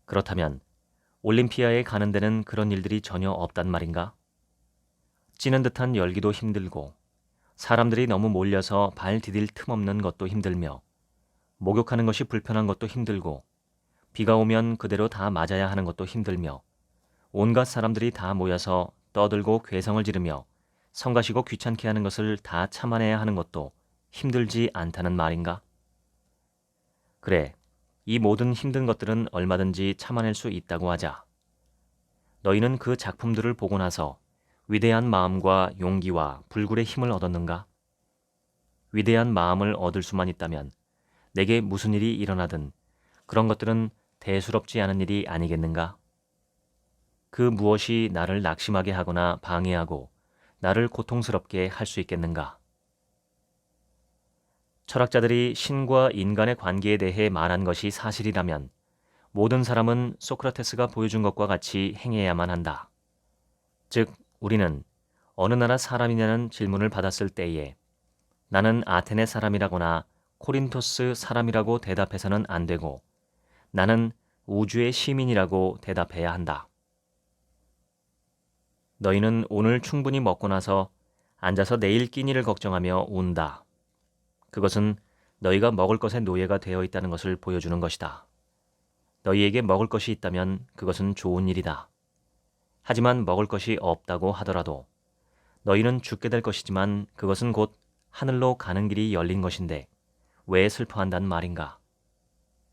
그렇다면 올림피아에 가는 데는 그런 일들이 전혀 없단 말인가? 찌는 듯한 열기도 힘들고 사람들이 너무 몰려서 발 디딜 틈 없는 것도 힘들며 목욕하는 것이 불편한 것도 힘들고 비가 오면 그대로 다 맞아야 하는 것도 힘들며 온갖 사람들이 다 모여서 떠들고 괴성을 지르며 성가시고 귀찮게 하는 것을 다 참아내야 하는 것도 힘들지 않다는 말인가? 그래, 이 모든 힘든 것들은 얼마든지 참아낼 수 있다고 하자. 너희는 그 작품들을 보고 나서 위대한 마음과 용기와 불굴의 힘을 얻었는가? 위대한 마음을 얻을 수만 있다면 내게 무슨 일이 일어나든 그런 것들은 대수롭지 않은 일이 아니겠는가? 그 무엇이 나를 낙심하게 하거나 방해하고 나를 고통스럽게 할 수 있겠는가? 철학자들이 신과 인간의 관계에 대해 말한 것이 사실이라면 모든 사람은 소크라테스가 보여준 것과 같이 행해야만 한다. 즉, 우리는 어느 나라 사람이냐는 질문을 받았을 때에 나는 아테네 사람이라거나 코린토스 사람이라고 대답해서는 안 되고 나는 우주의 시민이라고 대답해야 한다. 너희는 오늘 충분히 먹고 나서 앉아서 내일 끼니를 걱정하며 운다. 그것은 너희가 먹을 것의 노예가 되어 있다는 것을 보여주는 것이다. 너희에게 먹을 것이 있다면 그것은 좋은 일이다. 하지만 먹을 것이 없다고 하더라도 너희는 죽게 될 것이지만 그것은 곧 하늘로 가는 길이 열린 것인데 왜 슬퍼한단 말인가?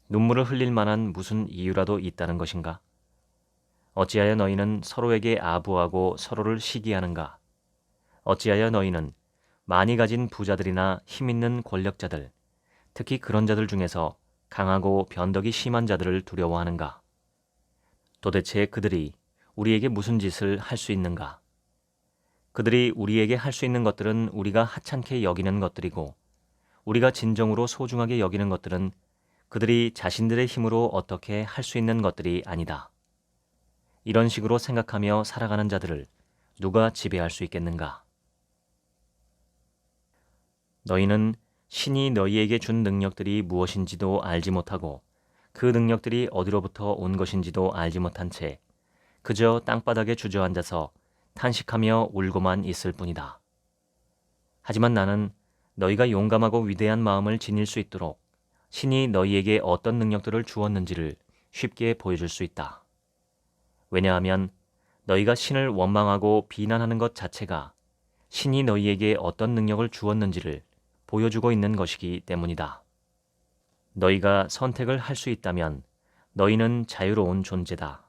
눈물을 흘릴 만한 무슨 이유라도 있다는 것인가? 어찌하여 너희는 서로에게 아부하고 서로를 시기하는가? 어찌하여 너희는 많이 가진 부자들이나 힘있는 권력자들, 특히 그런 자들 중에서 강하고 변덕이 심한 자들을 두려워하는가? 도대체 그들이 우리에게 무슨 짓을 할 수 있는가? 그들이 우리에게 할 수 있는 것들은 우리가 하찮게 여기는 것들이고 우리가 진정으로 소중하게 여기는 것들은 그들이 자신들의 힘으로 어떻게 할 수 있는 것들이 아니다. 이런 식으로 생각하며 살아가는 자들을 누가 지배할 수 있겠는가? 너희는 신이 너희에게 준 능력들이 무엇인지도 알지 못하고 그 능력들이 어디로부터 온 것인지도 알지 못한 채 그저 땅바닥에 주저앉아서 탄식하며 울고만 있을 뿐이다. 하지만 나는 너희가 용감하고 위대한 마음을 지닐 수 있도록 신이 너희에게 어떤 능력들을 주었는지를 쉽게 보여줄 수 있다. 왜냐하면 너희가 신을 원망하고 비난하는 것 자체가 신이 너희에게 어떤 능력을 주었는지를 보여주고 있는 것이기 때문이다. 너희가 선택을 할 수 있다면 너희는 자유로운 존재다.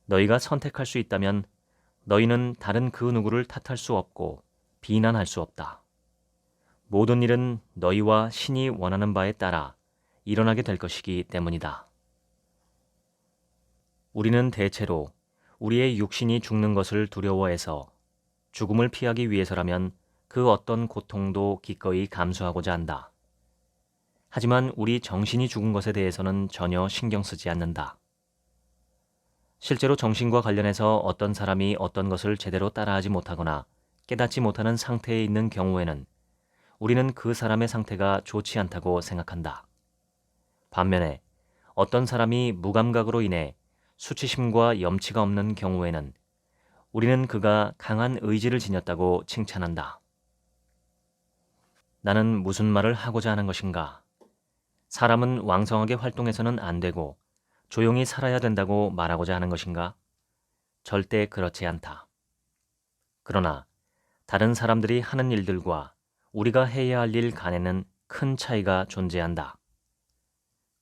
너희가 선택할 수 있다면 너희는 다른 그 누구를 탓할 수 없고 비난할 수 없다. 모든 일은 너희와 신이 원하는 바에 따라 일어나게 될 것이기 때문이다. 우리는 대체로 우리의 육신이 죽는 것을 두려워해서 죽음을 피하기 위해서라면 그 어떤 고통도 기꺼이 감수하고자 한다. 하지만 우리 정신이 죽은 것에 대해서는 전혀 신경 쓰지 않는다. 실제로 정신과 관련해서 어떤 사람이 어떤 것을 제대로 따라하지 못하거나 깨닫지 못하는 상태에 있는 경우에는 우리는 그 사람의 상태가 좋지 않다고 생각한다. 반면에 어떤 사람이 무감각으로 인해 수치심과 염치가 없는 경우에는 우리는 그가 강한 의지를 지녔다고 칭찬한다. 나는 무슨 말을 하고자 하는 것인가? 사람은 왕성하게 활동해서는 안 되고 조용히 살아야 된다고 말하고자 하는 것인가? 절대 그렇지 않다. 그러나 다른 사람들이 하는 일들과 우리가 해야 할 일 간에는 큰 차이가 존재한다.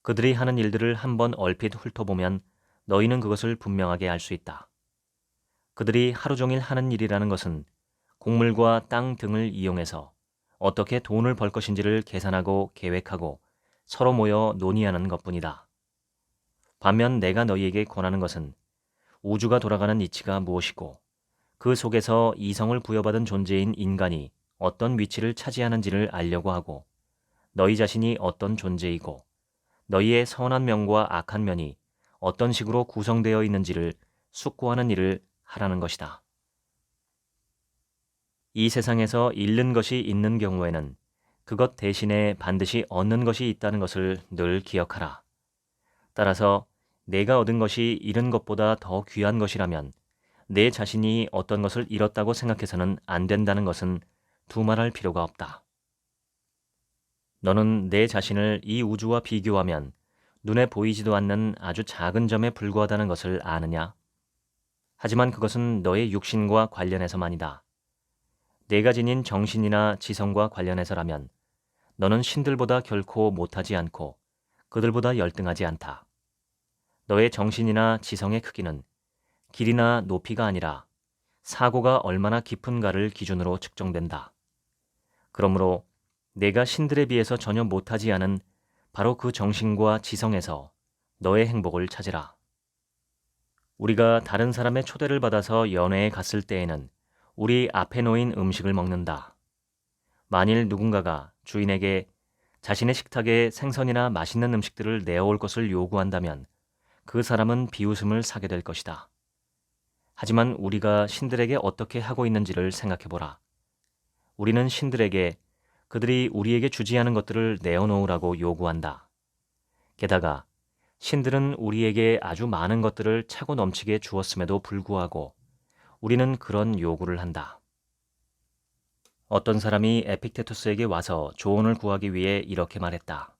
그들이 하는 일들을 한번 얼핏 훑어보면 너희는 그것을 분명하게 알 수 있다. 그들이 하루 종일 하는 일이라는 것은 곡물과 땅 등을 이용해서 어떻게 돈을 벌 것인지를 계산하고 계획하고 서로 모여 논의하는 것뿐이다. 반면 내가 너희에게 권하는 것은 우주가 돌아가는 이치가 무엇이고 그 속에서 이성을 부여받은 존재인 인간이 어떤 위치를 차지하는지를 알려고 하고 너희 자신이 어떤 존재이고 너희의 선한 면과 악한 면이 어떤 식으로 구성되어 있는지를 숙고하는 일을 하라는 것이다. 이 세상에서 잃는 것이 있는 경우에는 그것 대신에 반드시 얻는 것이 있다는 것을 늘 기억하라. 따라서 내가 얻은 것이 잃은 것보다 더 귀한 것이라면 내 자신이 어떤 것을 잃었다고 생각해서는 안 된다는 것은 두말할 필요가 없다. 너는 내 자신을 이 우주와 비교하면 눈에 보이지도 않는 아주 작은 점에 불과하다는 것을 아느냐? 하지만 그것은 너의 육신과 관련해서만이다. 내가 지닌 정신이나 지성과 관련해서라면 너는 신들보다 결코 못하지 않고 그들보다 열등하지 않다. 너의 정신이나 지성의 크기는 길이나 높이가 아니라 사고가 얼마나 깊은가를 기준으로 측정된다. 그러므로 내가 신들에 비해서 전혀 못하지 않은 바로 그 정신과 지성에서 너의 행복을 찾으라. 우리가 다른 사람의 초대를 받아서 연회에 갔을 때에는 우리 앞에 놓인 음식을 먹는다. 만일 누군가가 주인에게 자신의 식탁에 생선이나 맛있는 음식들을 내어올 것을 요구한다면 그 사람은 비웃음을 사게 될 것이다. 하지만 우리가 신들에게 어떻게 하고 있는지를 생각해보라. 우리는 신들에게 그들이 우리에게 주지 않은 것들을 내어놓으라고 요구한다. 게다가 신들은 우리에게 아주 많은 것들을 차고 넘치게 주었음에도 불구하고 우리는 그런 요구를 한다. 어떤 사람이 에픽테토스에게 와서 조언을 구하기 위해 이렇게 말했다.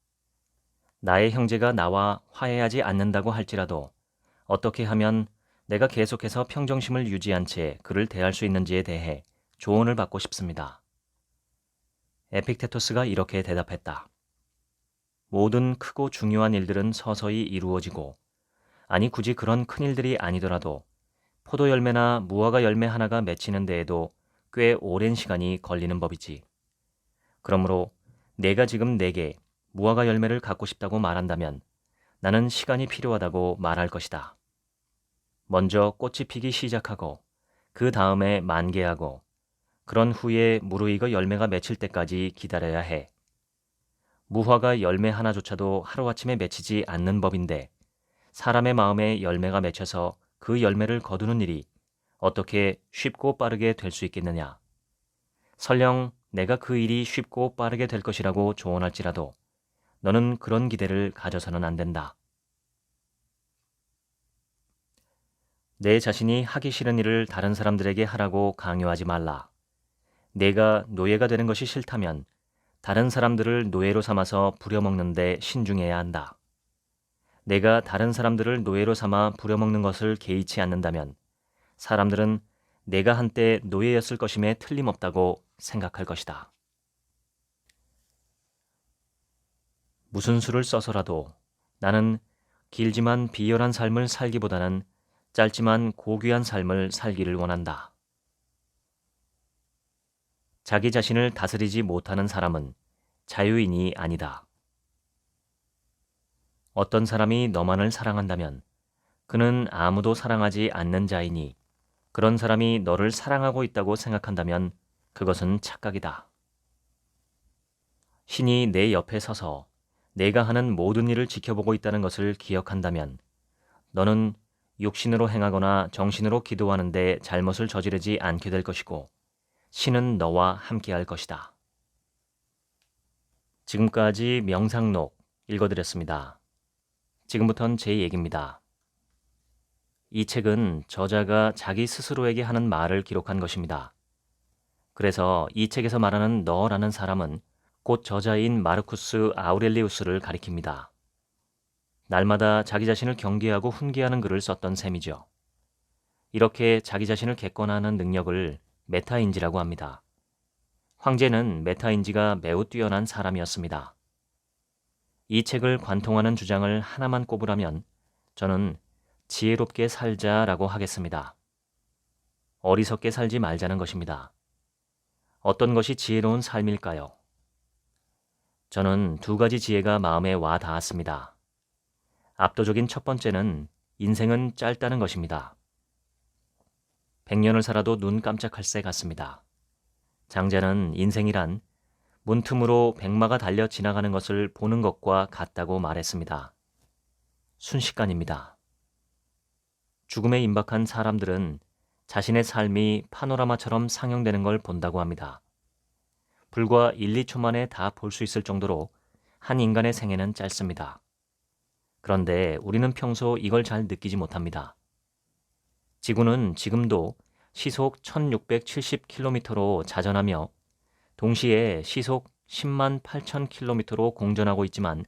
나의 형제가 나와 화해하지 않는다고 할지라도 어떻게 하면 내가 계속해서 평정심을 유지한 채 그를 대할 수 있는지에 대해 조언을 받고 싶습니다. 에픽테토스가 이렇게 대답했다. 모든 크고 중요한 일들은 서서히 이루어지고, 아니 굳이 그런 큰 일들이 아니더라도 포도 열매나 무화과 열매 하나가 맺히는 데에도 꽤 오랜 시간이 걸리는 법이지. 그러므로 내가 지금 내게 무화과 열매를 갖고 싶다고 말한다면 나는 시간이 필요하다고 말할 것이다. 먼저 꽃이 피기 시작하고 그 다음에 만개하고 그런 후에 무르익어 열매가 맺힐 때까지 기다려야 해. 무화과 열매 하나조차도 하루아침에 맺히지 않는 법인데 사람의 마음에 열매가 맺혀서 그 열매를 거두는 일이 어떻게 쉽고 빠르게 될 수 있겠느냐. 설령 내가 그 일이 쉽고 빠르게 될 것이라고 조언할지라도 너는 그런 기대를 가져서는 안 된다. 내 자신이 하기 싫은 일을 다른 사람들에게 하라고 강요하지 말라. 내가 노예가 되는 것이 싫다면 다른 사람들을 노예로 삼아서 부려먹는데 신중해야 한다. 내가 다른 사람들을 노예로 삼아 부려먹는 것을 개의치 않는다면 사람들은 내가 한때 노예였을 것임에 틀림없다고 생각할 것이다. 무슨 수를 써서라도 나는 길지만 비열한 삶을 살기보다는 짧지만 고귀한 삶을 살기를 원한다. 자기 자신을 다스리지 못하는 사람은 자유인이 아니다. 어떤 사람이 너만을 사랑한다면 그는 아무도 사랑하지 않는 자이니 그런 사람이 너를 사랑하고 있다고 생각한다면 그것은 착각이다. 신이 내 옆에 서서 내가 하는 모든 일을 지켜보고 있다는 것을 기억한다면 너는 육신으로 행하거나 정신으로 기도하는데 잘못을 저지르지 않게 될 것이고 신은 너와 함께할 것이다. 지금까지 명상록 읽어드렸습니다. 지금부터는 제 얘기입니다. 이 책은 저자가 자기 스스로에게 하는 말을 기록한 것입니다. 그래서 이 책에서 말하는 너라는 사람은 곧 저자인 마르쿠스 아우렐리우스를 가리킵니다. 날마다 자기 자신을 경계하고 훈계하는 글을 썼던 셈이죠. 이렇게 자기 자신을 객관화하는 능력을 메타인지라고 합니다. 황제는 메타인지가 매우 뛰어난 사람이었습니다. 이 책을 관통하는 주장을 하나만 꼽으라면 저는 지혜롭게 살자라고 하겠습니다. 어리석게 살지 말자는 것입니다. 어떤 것이 지혜로운 삶일까요? 저는 두 가지 지혜가 마음에 와 닿았습니다. 압도적인 첫 번째는 인생은 짧다는 것입니다. 100년을 살아도 눈 깜짝할 새 같습니다. 장자는 인생이란 문틈으로 백마가 달려 지나가는 것을 보는 것과 같다고 말했습니다. 순식간입니다. 죽음에 임박한 사람들은 자신의 삶이 파노라마처럼 상영되는 걸 본다고 합니다. 불과 1, 2초 만에 다 볼 수 있을 정도로 한 인간의 생애는 짧습니다. 그런데 우리는 평소 이걸 잘 느끼지 못합니다. 지구는 지금도 시속 1670km로 자전하며 동시에 시속 10만 8,000km로 공전하고 있지만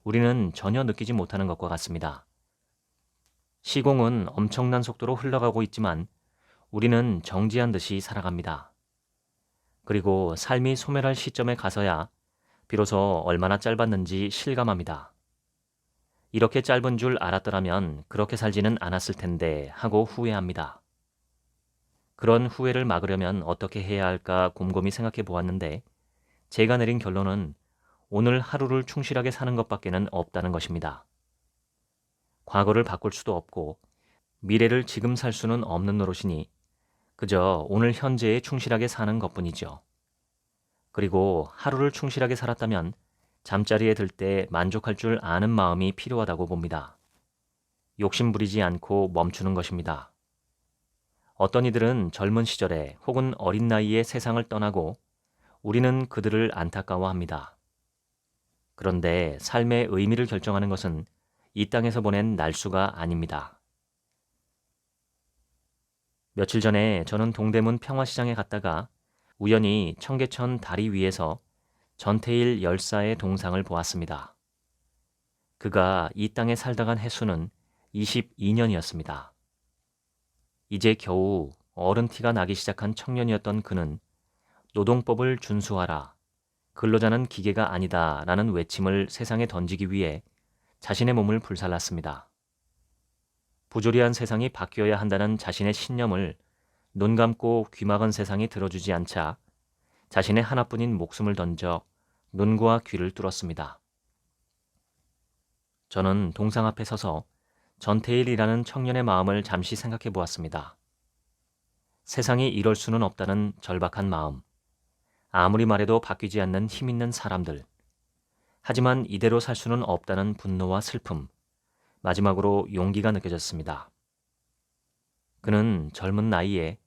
우리는 전혀 느끼지 못하는 것과 같습니다. 시공은 엄청난 속도로 흘러가고 있지만 우리는 정지한 듯이 살아갑니다. 그리고 삶이 소멸할 시점에 가서야 비로소 얼마나 짧았는지 실감합니다. 이렇게 짧은 줄 알았더라면 그렇게 살지는 않았을 텐데 하고 후회합니다. 그런 후회를 막으려면 어떻게 해야 할까 곰곰이 생각해 보았는데 제가 내린 결론은 오늘 하루를 충실하게 사는 것밖에는 없다는 것입니다. 과거를 바꿀 수도 없고 미래를 지금 살 수는 없는 노릇이니 그저 오늘 현재에 충실하게 사는 것뿐이죠. 그리고 하루를 충실하게 살았다면 잠자리에 들 때 만족할 줄 아는 마음이 필요하다고 봅니다. 욕심 부리지 않고 멈추는 것입니다. 어떤 이들은 젊은 시절에 혹은 어린 나이에 세상을 떠나고 우리는 그들을 안타까워합니다. 그런데 삶의 의미를 결정하는 것은 이 땅에서 보낸 날수가 아닙니다. 며칠 전에 저는 동대문 평화시장에 갔다가 우연히 청계천 다리 위에서 전태일 열사의 동상을 보았습니다. 그가 이 땅에 살다 간 횟수는 22년이었습니다. 이제 겨우 어른 티가 나기 시작한 청년이었던 그는 노동법을 준수하라, 근로자는 기계가 아니다 라는 외침을 세상에 던지기 위해 자신의 몸을 불살랐습니다. 부조리한 세상이 바뀌어야 한다는 자신의 신념을 눈 감고 귀 막은 세상이 들어주지 않자 자신의 하나뿐인 목숨을 던져 눈과 귀를 뚫었습니다. 저는 동상 앞에 서서 전태일이라는 청년의 마음을 잠시 생각해 보았습니다. 세상이 이럴 수는 없다는 절박한 마음, 아무리 말해도 바뀌지 않는 힘 있는 사람들, 하지만 이대로 살 수는 없다는 분노와 슬픔, 마지막으로 용기가 느껴졌습니다. 그는 젊은 나이에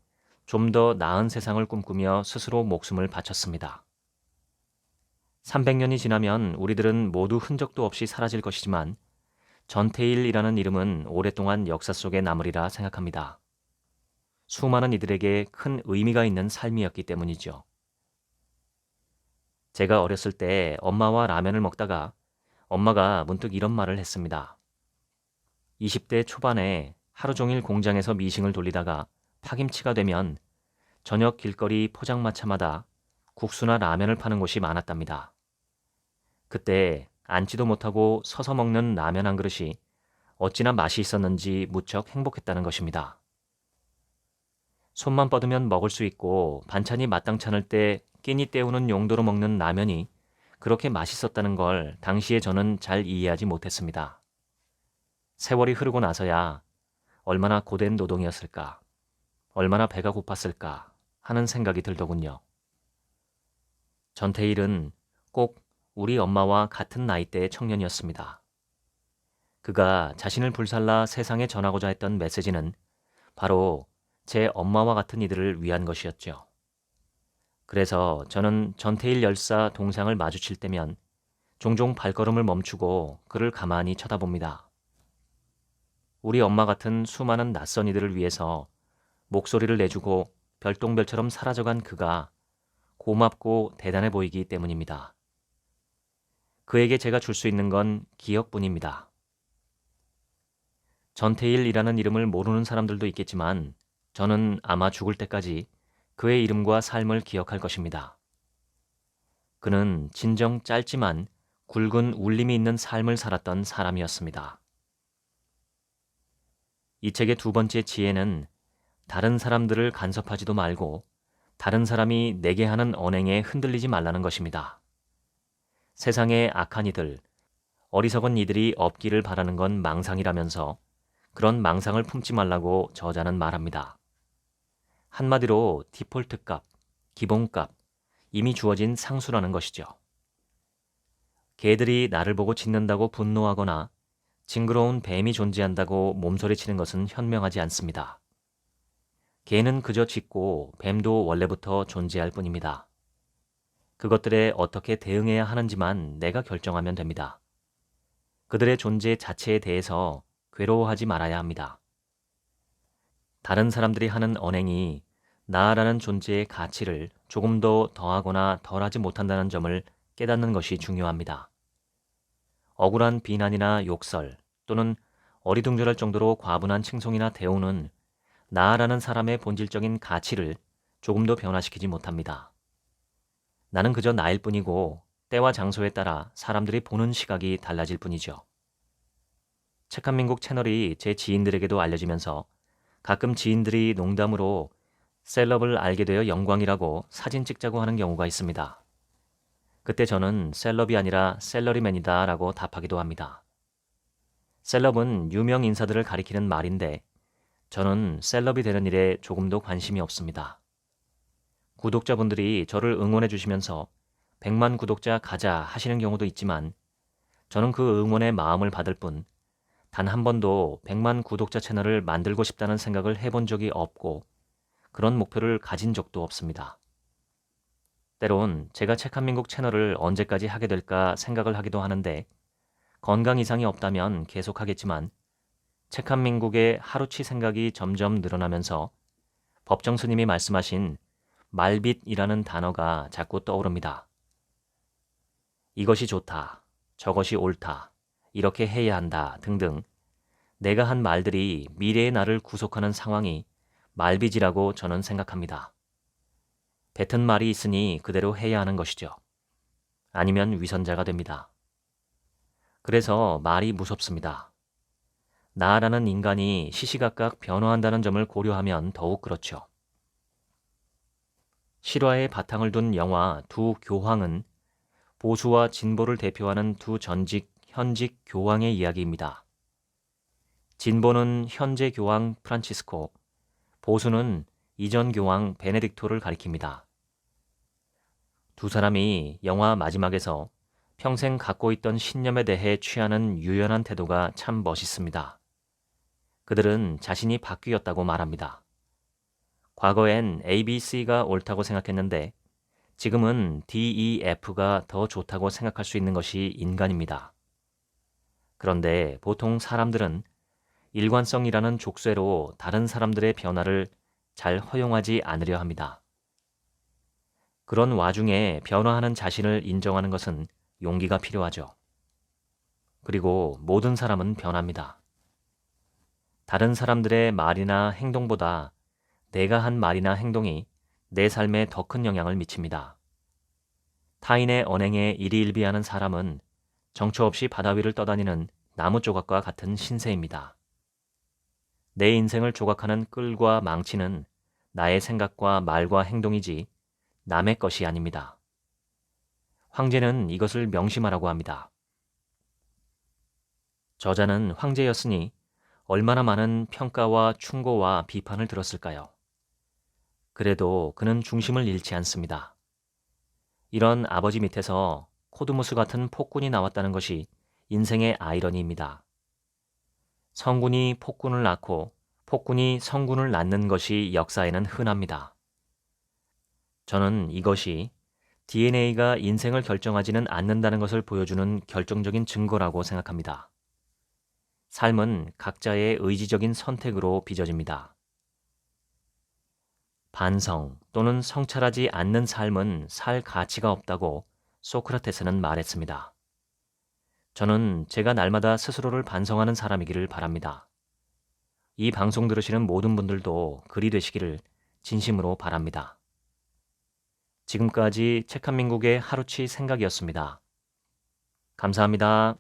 좀 더 나은 세상을 꿈꾸며 스스로 목숨을 바쳤습니다. 300년이 지나면 우리들은 모두 흔적도 없이 사라질 것이지만 전태일이라는 이름은 오랫동안 역사 속에 남으리라 생각합니다. 수많은 이들에게 큰 의미가 있는 삶이었기 때문이죠. 제가 어렸을 때 엄마와 라면을 먹다가 엄마가 문득 이런 말을 했습니다. 20대 초반에 하루 종일 공장에서 미싱을 돌리다가 파김치가 되면 저녁 길거리 포장마차마다 국수나 라면을 파는 곳이 많았답니다. 그때 앉지도 못하고 서서 먹는 라면 한 그릇이 어찌나 맛이 있었는지 무척 행복했다는 것입니다. 손만 뻗으면 먹을 수 있고 반찬이 마땅찮을 때 끼니 때우는 용도로 먹는 라면이 그렇게 맛있었다는 걸 당시에 저는 잘 이해하지 못했습니다. 세월이 흐르고 나서야 얼마나 고된 노동이었을까, 얼마나 배가 고팠을까 하는 생각이 들더군요. 전태일은 꼭 우리 엄마와 같은 나이대의 청년이었습니다. 그가 자신을 불살라 세상에 전하고자 했던 메시지는 바로 제 엄마와 같은 이들을 위한 것이었죠. 그래서 저는 전태일 열사 동상을 마주칠 때면 종종 발걸음을 멈추고 그를 가만히 쳐다봅니다. 우리 엄마 같은 수많은 낯선 이들을 위해서 목소리를 내주고 별똥별처럼 사라져간 그가 고맙고 대단해 보이기 때문입니다. 그에게 제가 줄 수 있는 건 기억뿐입니다. 전태일이라는 이름을 모르는 사람들도 있겠지만 저는 아마 죽을 때까지 그의 이름과 삶을 기억할 것입니다. 그는 진정 짧지만 굵은 울림이 있는 삶을 살았던 사람이었습니다. 이 책의 두 번째 지혜는 다른 사람들을 간섭하지도 말고 다른 사람이 내게 하는 언행에 흔들리지 말라는 것입니다. 세상에 악한 이들, 어리석은 이들이 없기를 바라는 건 망상이라면서 그런 망상을 품지 말라고 저자는 말합니다. 한마디로 디폴트 값, 기본값, 이미 주어진 상수라는 것이죠. 개들이 나를 보고 짖는다고 분노하거나 징그러운 뱀이 존재한다고 몸소리치는 것은 현명하지 않습니다. 개는 그저 짖고 뱀도 원래부터 존재할 뿐입니다. 그것들에 어떻게 대응해야 하는지만 내가 결정하면 됩니다. 그들의 존재 자체에 대해서 괴로워하지 말아야 합니다. 다른 사람들이 하는 언행이 나라는 존재의 가치를 조금 더 더하거나 덜하지 못한다는 점을 깨닫는 것이 중요합니다. 억울한 비난이나 욕설 또는 어리둥절할 정도로 과분한 칭송이나 대우는 나라는 사람의 본질적인 가치를 조금도 변화시키지 못합니다. 나는 그저 나일 뿐이고 때와 장소에 따라 사람들이 보는 시각이 달라질 뿐이죠. 책한민국 채널이 제 지인들에게도 알려지면서 가끔 지인들이 농담으로 셀럽을 알게 되어 영광이라고 사진 찍자고 하는 경우가 있습니다. 그때 저는 셀럽이 아니라 셀러리맨이다 라고 답하기도 합니다. 셀럽은 유명 인사들을 가리키는 말인데 저는 셀럽이 되는 일에 조금도 관심이 없습니다. 구독자분들이 저를 응원해 주시면서 100만 구독자 가자 하시는 경우도 있지만 저는 그 응원의 마음을 받을 뿐 단 한 번도 100만 구독자 채널을 만들고 싶다는 생각을 해본 적이 없고 그런 목표를 가진 적도 없습니다. 때론 제가 책한민국 채널을 언제까지 하게 될까 생각을 하기도 하는데 건강 이상이 없다면 계속하겠지만 책한민국의 하루치 생각이 점점 늘어나면서 법정 스님이 말씀하신 말빗이라는 단어가 자꾸 떠오릅니다. 이것이 좋다, 저것이 옳다, 이렇게 해야 한다 등등 내가 한 말들이 미래의 나를 구속하는 상황이 말빗이라고 저는 생각합니다. 뱉은 말이 있으니 그대로 해야 하는 것이죠. 아니면 위선자가 됩니다. 그래서 말이 무섭습니다. 나라는 인간이 시시각각 변화한다는 점을 고려하면 더욱 그렇죠. 실화에 바탕을 둔 영화 두 교황은 보수와 진보를 대표하는 두 전직, 현직 교황의 이야기입니다. 진보는 현재 교황 프란치스코, 보수는 이전 교황 베네딕토를 가리킵니다. 두 사람이 영화 마지막에서 평생 갖고 있던 신념에 대해 취하는 유연한 태도가 참 멋있습니다. 그들은 자신이 바뀌었다고 말합니다. 과거엔 ABC가 옳다고 생각했는데 지금은 DEF가 더 좋다고 생각할 수 있는 것이 인간입니다. 그런데 보통 사람들은 일관성이라는 족쇄로 다른 사람들의 변화를 잘 허용하지 않으려 합니다. 그런 와중에 변화하는 자신을 인정하는 것은 용기가 필요하죠. 그리고 모든 사람은 변합니다. 다른 사람들의 말이나 행동보다 내가 한 말이나 행동이 내 삶에 더 큰 영향을 미칩니다. 타인의 언행에 일희일비하는 사람은 정처 없이 바다 위를 떠다니는 나무 조각과 같은 신세입니다. 내 인생을 조각하는 끌과 망치는 나의 생각과 말과 행동이지 남의 것이 아닙니다. 황제는 이것을 명심하라고 합니다. 저자는 황제였으니 얼마나 많은 평가와 충고와 비판을 들었을까요? 그래도 그는 중심을 잃지 않습니다. 이런 아버지 밑에서 코드무스 같은 폭군이 나왔다는 것이 인생의 아이러니입니다. 성군이 폭군을 낳고 폭군이 성군을 낳는 것이 역사에는 흔합니다. 저는 이것이 DNA가 인생을 결정하지는 않는다는 것을 보여주는 결정적인 증거라고 생각합니다. 삶은 각자의 의지적인 선택으로 빚어집니다. 반성 또는 성찰하지 않는 삶은 살 가치가 없다고 소크라테스는 말했습니다. 저는 제가 날마다 스스로를 반성하는 사람이기를 바랍니다. 이 방송 들으시는 모든 분들도 그리 되시기를 진심으로 바랍니다. 지금까지 책한민국의 하루치 생각이었습니다. 감사합니다.